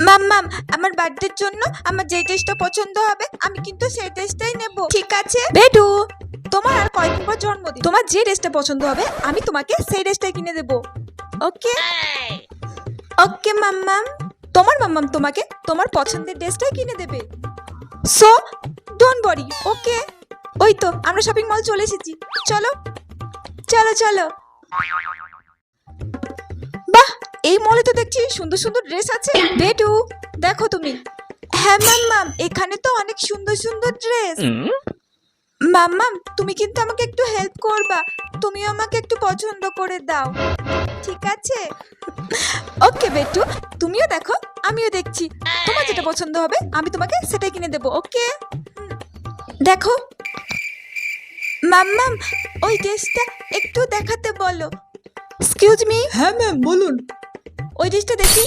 মাম্মাম, আমার বার্থডের জন্য আমার যে ড্রেসটা পছন্দ হবে আমি কিন্তু সেই ড্রেসটাই নেব, ঠিক আছে? বেডু, তোমার আর কয়েকদিন পর জন্মদিন, তোমার যে ড্রেসটা পছন্দ হবে আমি তোমাকে সেই ড্রেসটাই কিনে দেব। ওকে ওকে মাম্মাম। তোমার মাম্মাম তোমাকে তোমার পছন্দের ড্রেসটাই কিনে দেবে। সো ডোন্ট ওয়ারি, ওকে? ওই তো আমরা শপিং মল চলে এসেছি, চলো চলো চলো। বাহ, এই মলে তো দেখছি সুন্দর সুন্দর ড্রেস আছে। বেটু, দেখো তুমি। হ্যাঁ মাম্মাম, এখানে তো অনেক সুন্দর সুন্দর ড্রেস। মাম্মাম, তুমি কিন্তু আমাকে একটু হেল্প করবা, তুমি আমাকে একটু পছন্দ করে দাও, ঠিক আছে? ওকে বেটু, তুমিও দেখো আমিও দেখছি, তোমার যেটা পছন্দ হবে আমি তোমাকে সেটাই কিনে দেবো, ওকে? দেখো মাম্মাম, ওই ড্রেসটা একটু দেখাতে বলো। Excuse me. হ্যাঁ ম্যাম বলুন। ওই ড্রেসটা দেখি।